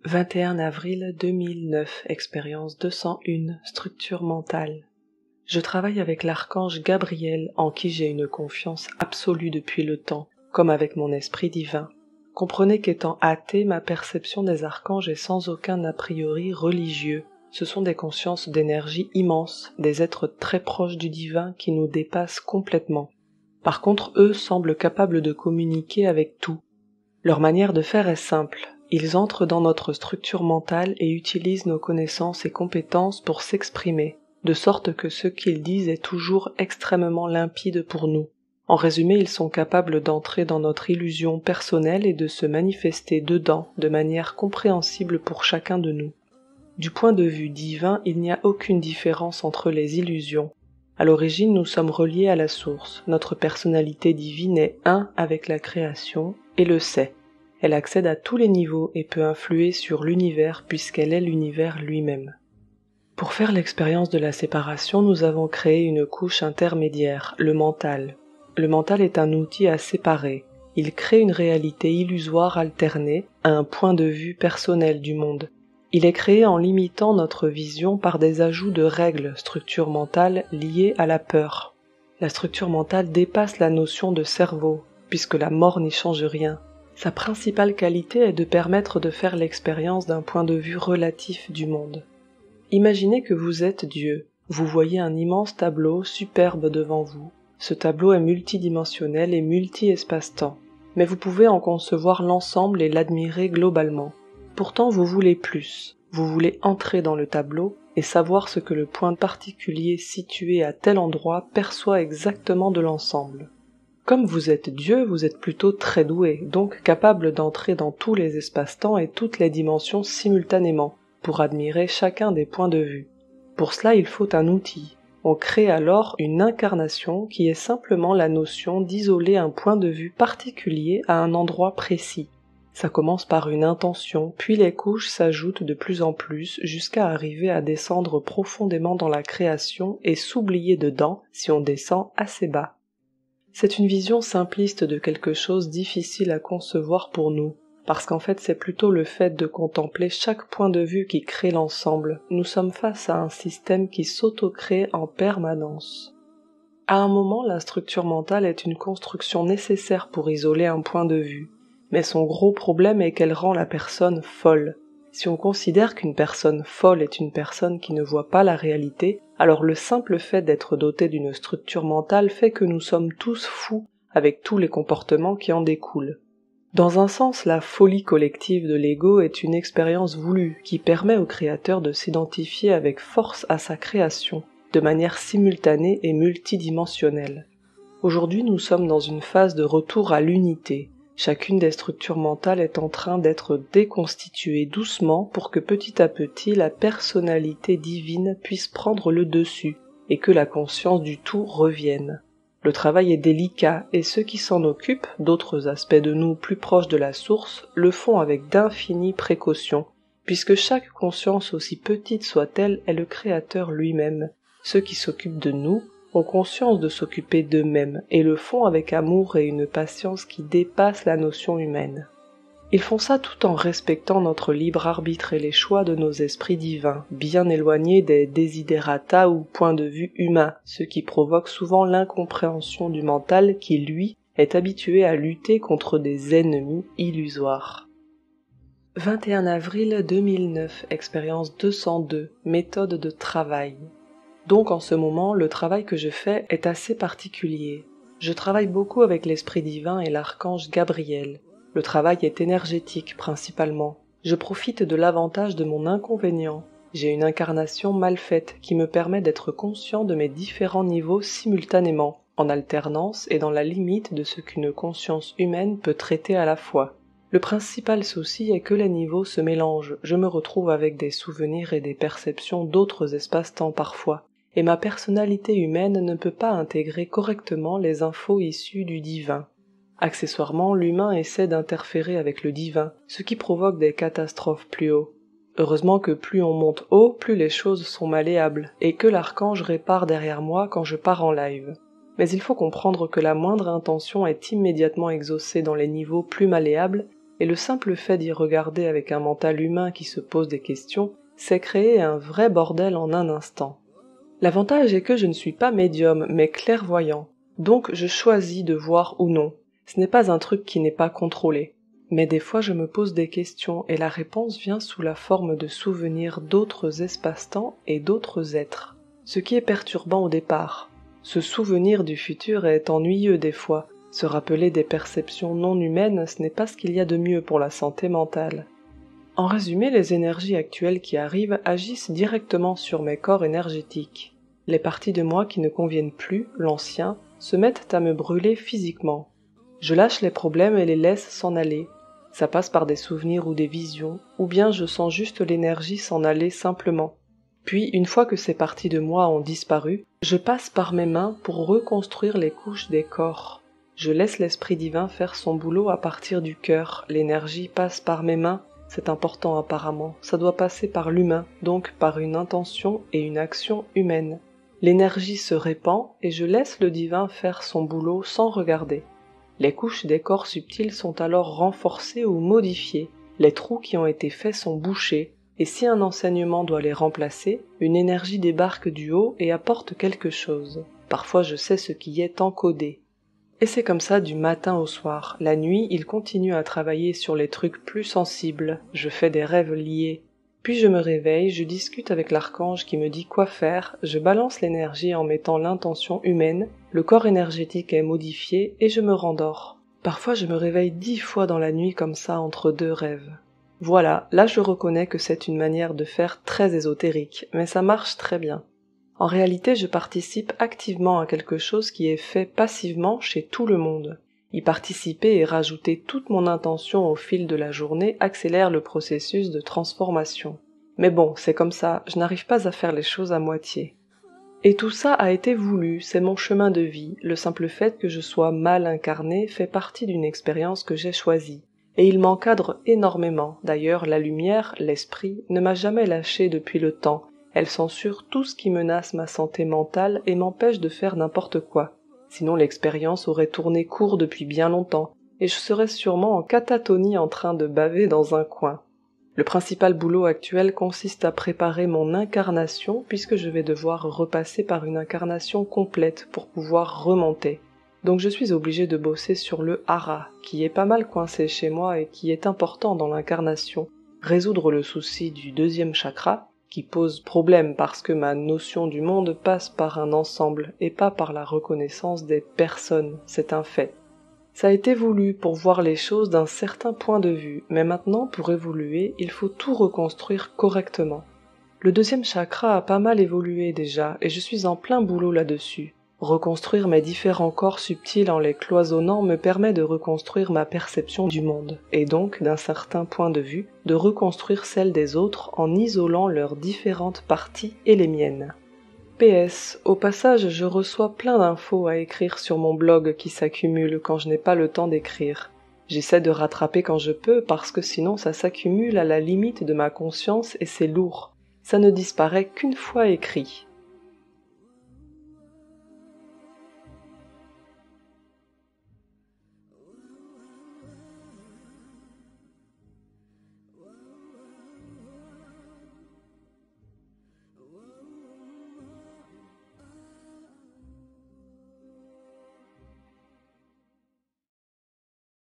21 avril 2009, expérience 201, structure mentale. Je travaille avec l'archange Gabriel, en qui j'ai une confiance absolue depuis le temps, comme avec mon esprit divin. Comprenez qu'étant athée, ma perception des archanges est sans aucun a priori religieux. Ce sont des consciences d'énergie immenses, des êtres très proches du divin qui nous dépassent complètement. Par contre, eux semblent capables de communiquer avec tout. Leur manière de faire est simple. Ils entrent dans notre structure mentale et utilisent nos connaissances et compétences pour s'exprimer, de sorte que ce qu'ils disent est toujours extrêmement limpide pour nous. En résumé, ils sont capables d'entrer dans notre illusion personnelle et de se manifester dedans de manière compréhensible pour chacun de nous. Du point de vue divin, il n'y a aucune différence entre les illusions. À l'origine, nous sommes reliés à la source. Notre personnalité divine est un avec la création et le sait. Elle accède à tous les niveaux et peut influer sur l'univers puisqu'elle est l'univers lui-même. Pour faire l'expérience de la séparation, nous avons créé une couche intermédiaire, le mental. Le mental est un outil à séparer. Il crée une réalité illusoire alternée à un point de vue personnel du monde. Il est créé en limitant notre vision par des ajouts de règles, structure mentale liées à la peur. La structure mentale dépasse la notion de cerveau, puisque la mort n'y change rien. Sa principale qualité est de permettre de faire l'expérience d'un point de vue relatif du monde. Imaginez que vous êtes Dieu. Vous voyez un immense tableau superbe devant vous. Ce tableau est multidimensionnel et multi-espace-temps, mais vous pouvez en concevoir l'ensemble et l'admirer globalement. Pourtant, vous voulez plus. Vous voulez entrer dans le tableau et savoir ce que le point particulier situé à tel endroit perçoit exactement de l'ensemble. Comme vous êtes Dieu, vous êtes plutôt très doué, donc capable d'entrer dans tous les espaces-temps et toutes les dimensions simultanément, pour admirer chacun des points de vue. Pour cela, il faut un outil. On crée alors une incarnation qui est simplement la notion d'isoler un point de vue particulier à un endroit précis. Ça commence par une intention, puis les couches s'ajoutent de plus en plus jusqu'à arriver à descendre profondément dans la création et s'oublier dedans si on descend assez bas. C'est une vision simpliste de quelque chose difficile à concevoir pour nous, parce qu'en fait c'est plutôt le fait de contempler chaque point de vue qui crée l'ensemble. Nous sommes face à un système qui s'auto-crée en permanence. À un moment, la structure mentale est une construction nécessaire pour isoler un point de vue, mais son gros problème est qu'elle rend la personne folle. Si on considère qu'une personne folle est une personne qui ne voit pas la réalité, alors le simple fait d'être doté d'une structure mentale fait que nous sommes tous fous avec tous les comportements qui en découlent. Dans un sens, la folie collective de l'ego est une expérience voulue qui permet au créateur de s'identifier avec force à sa création, de manière simultanée et multidimensionnelle. Aujourd'hui, nous sommes dans une phase de retour à l'unité. Chacune des structures mentales est en train d'être déconstituée doucement pour que petit à petit la personnalité divine puisse prendre le dessus et que la conscience du tout revienne. Le travail est délicat et ceux qui s'en occupent, d'autres aspects de nous plus proches de la source, le font avec d'infinies précautions, puisque chaque conscience, aussi petite soit-elle, est le créateur lui-même. Ceux qui s'occupent de nous ont conscience de s'occuper d'eux-mêmes et le font avec amour et une patience qui dépasse la notion humaine. Ils font ça tout en respectant notre libre arbitre et les choix de nos esprits divins, bien éloignés des desiderata ou points de vue humains, ce qui provoque souvent l'incompréhension du mental qui, lui, est habitué à lutter contre des ennemis illusoires. 21 avril 2009, expérience 202, méthode de travail. Donc en ce moment, le travail que je fais est assez particulier. Je travaille beaucoup avec l'esprit divin et l'archange Gabriel. Le travail est énergétique principalement. Je profite de l'avantage de mon inconvénient. J'ai une incarnation mal faite qui me permet d'être conscient de mes différents niveaux simultanément, en alternance et dans la limite de ce qu'une conscience humaine peut traiter à la fois. Le principal souci est que les niveaux se mélangent. Je me retrouve avec des souvenirs et des perceptions d'autres espaces-temps parfois. Et ma personnalité humaine ne peut pas intégrer correctement les infos issues du divin. Accessoirement, l'humain essaie d'interférer avec le divin, ce qui provoque des catastrophes plus haut. Heureusement que plus on monte haut, plus les choses sont malléables, et que l'archange répare derrière moi quand je pars en live. Mais il faut comprendre que la moindre intention est immédiatement exaucée dans les niveaux plus malléables, et le simple fait d'y regarder avec un mental humain qui se pose des questions, c'est créer un vrai bordel en un instant. L'avantage est que je ne suis pas médium, mais clairvoyant, donc je choisis de voir ou non. Ce n'est pas un truc qui n'est pas contrôlé. Mais des fois je me pose des questions et la réponse vient sous la forme de souvenirs d'autres espaces-temps et d'autres êtres. Ce qui est perturbant au départ. Se souvenir du futur est ennuyeux des fois. Se rappeler des perceptions non humaines, ce n'est pas ce qu'il y a de mieux pour la santé mentale. En résumé, les énergies actuelles qui arrivent agissent directement sur mes corps énergétiques. Les parties de moi qui ne conviennent plus, l'ancien, se mettent à me brûler physiquement. Je lâche les problèmes et les laisse s'en aller. Ça passe par des souvenirs ou des visions, ou bien je sens juste l'énergie s'en aller simplement. Puis, une fois que ces parties de moi ont disparu, je passe par mes mains pour reconstruire les couches des corps. Je laisse l'esprit divin faire son boulot à partir du cœur, l'énergie passe par mes mains, c'est important apparemment, ça doit passer par l'humain, donc par une intention et une action humaine. L'énergie se répand et je laisse le divin faire son boulot sans regarder. Les couches des corps subtils sont alors renforcées ou modifiées, les trous qui ont été faits sont bouchés, et si un enseignement doit les remplacer, une énergie débarque du haut et apporte quelque chose. Parfois je sais ce qui est encodé. Et c'est comme ça du matin au soir. La nuit, il continue à travailler sur les trucs plus sensibles. Je fais des rêves liés. Puis je me réveille, je discute avec l'archange qui me dit quoi faire, je balance l'énergie en mettant l'intention humaine, le corps énergétique est modifié et je me rendors. Parfois je me réveille 10 fois dans la nuit comme ça entre deux rêves. Voilà, là je reconnais que c'est une manière de faire très ésotérique, mais ça marche très bien. En réalité, je participe activement à quelque chose qui est fait passivement chez tout le monde. Y participer et rajouter toute mon intention au fil de la journée accélère le processus de transformation. Mais bon, c'est comme ça, je n'arrive pas à faire les choses à moitié. Et tout ça a été voulu, c'est mon chemin de vie, le simple fait que je sois mal incarné fait partie d'une expérience que j'ai choisie. Et il m'encadre énormément, d'ailleurs la lumière, l'esprit, ne m'a jamais lâché depuis le temps. Elle censure tout ce qui menace ma santé mentale et m'empêche de faire n'importe quoi. Sinon l'expérience aurait tourné court depuis bien longtemps, et je serais sûrement en catatonie en train de baver dans un coin. Le principal boulot actuel consiste à préparer mon incarnation puisque je vais devoir repasser par une incarnation complète pour pouvoir remonter. Donc je suis obligée de bosser sur le hara, qui est pas mal coincé chez moi et qui est important dans l'incarnation. Résoudre le souci du deuxième chakra, qui pose problème parce que ma notion du monde passe par un ensemble et pas par la reconnaissance des personnes, c'est un fait. Ça a été voulu pour voir les choses d'un certain point de vue, mais maintenant pour évoluer, il faut tout reconstruire correctement. Le deuxième chakra a pas mal évolué déjà et je suis en plein boulot là-dessus. Reconstruire mes différents corps subtils en les cloisonnant me permet de reconstruire ma perception du monde, et donc, d'un certain point de vue, de reconstruire celle des autres en isolant leurs différentes parties et les miennes. PS, au passage, je reçois plein d'infos à écrire sur mon blog qui s'accumulent quand je n'ai pas le temps d'écrire. J'essaie de rattraper quand je peux parce que sinon ça s'accumule à la limite de ma conscience et c'est lourd. Ça ne disparaît qu'une fois écrit.